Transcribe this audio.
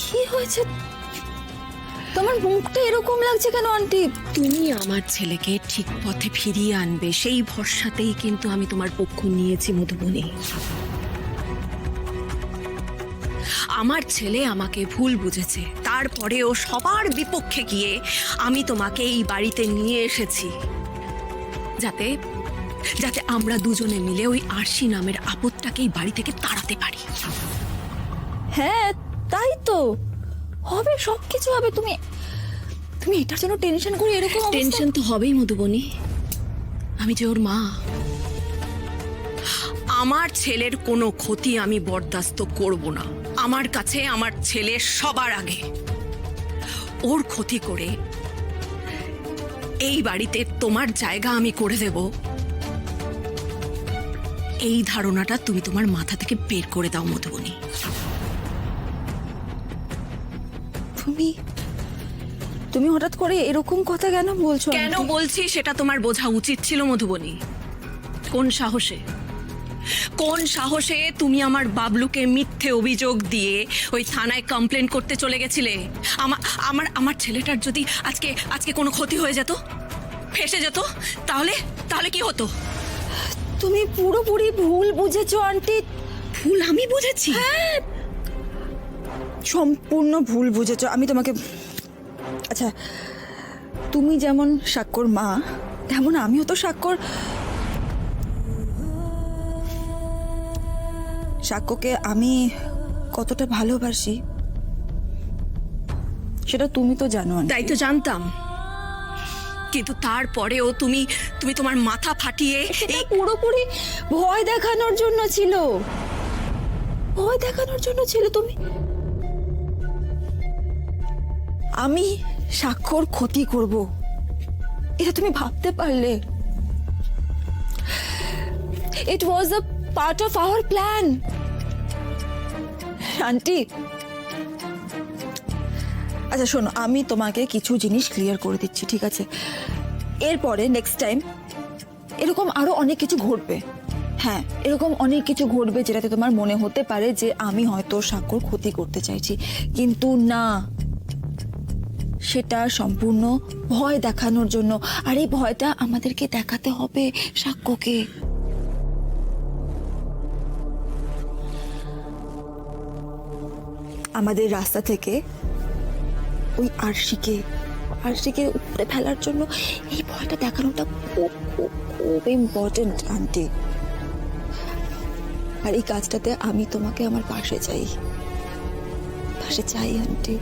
কি হয়েছে? তোমার মুখটা এরকম লাগছে কেন আন্টি? তুমি আমার ছেলেকে ঠিক পথে ফিরিয়ে আনবে সেই ভরসাতেই কিন্তু আমি তোমার পক্ষ নিয়েছি মধুবনী। আমার ছেলে আমাকে ভুল বুঝেছে, তারপরেও সবার বিপক্ষে গিয়ে আমি তোমাকে এই বাড়িতে নিয়ে এসেছি যাতে যাতে আমরা দুজনে মিলে ওই আরশি নামের আপদটাকে এই বাড়ি থেকে তাড়াতে পারি। হ্যাঁ তাই তো হবে, সবকিছু হবে। তুমি তুমি এটার জন্য টেনশন করে এরকম টেনশন তো হবেই মধুবনী, আমি যে ওর মা। আমার ছেলের কোনো ক্ষতি আমি বরদাস্ত করব না। আমার কাছে আমার ছেলে সবার আগে। ওর ক্ষতি করে এই বাড়িতে তোমার জায়গা আমি করে দেব, এই ধারণাটা তুমি তোমার মাথা থেকে বের করে দাও মধুবনী। তুমি তুমি হঠাৎ করে এরকম কথা কেন বলছো? কেন আন্টি? বলছি সেটা তোমার বোঝা উচিত ছিল মধুবনী। কোন সাহসে কোন সাহসে তুমি আমার বাবলুকে মিথ্যে অভিযোগ দিয়ে ওই থানায় কমপ্লেন করতে চলে গেছিলে? আমার আমার আমার ছেলেটার যদি আজকে আজকে কোনো ক্ষতি হয়ে যেত, ফেসে যেত, তাহলে তাহলে কি হতো? তুমি পুরোপুরি ভুল বুঝেছো আন্টি। ভুল আমি বুঝেছি? হ্যাঁ, সম্পূর্ণ ভুল বুঝেছো। আমি তোমাকে, আচ্ছা তুমি যেমন স্বাক্ষর মা, তেমন আমিও তো স্বাক্ষর। সাক্ষ্যকে আমি কতটা ভালোবাসি সেটা তুমি তো জানো। তাই তো জানতাম, কিন্তু তারপরেও তুমি তুমি তোমার মাথা ফাটিয়ে এই পুরোপুরি ভয় দেখানোর জন্য ছিল, ভয় দেখানোর জন্য ছিল। তুমি, আমি স্বাক্ষর ক্ষতি করব এটা তুমি ভাবতে পারলে? It was a part of our plan aunty. আচ্ছা শোনো, আমি তোমাকে কিছু জিনিস ক্লিয়ার করে দিচ্ছি, ঠিক আছে? এরপরে নেক্সট টাইম এরকম আরো অনেক কিছু ঘটবে। হ্যাঁ, এরকম অনেক কিছু ঘটবে যেটাতে তোমার মনে হতে পারে যে আমি হয়তো স্বাক্ষর ক্ষতি করতে চাইছি, কিন্তু না, সেটা সম্পূর্ণ ভয় দেখানোর জন্য। আর এই ভয়টা আমাদেরকে দেখাতে হবে সাক্ষ্যকে। আমাদের রাস্তা থেকে ওই আরশিকে উপরে ফেলার জন্য এই ভয়টা দেখানোটা খুব খুব খুব ইম্পর্টেন্ট আন্টি। আর এই কাজটাতে আমি তোমাকে আমার পাশে চাই আন্টি।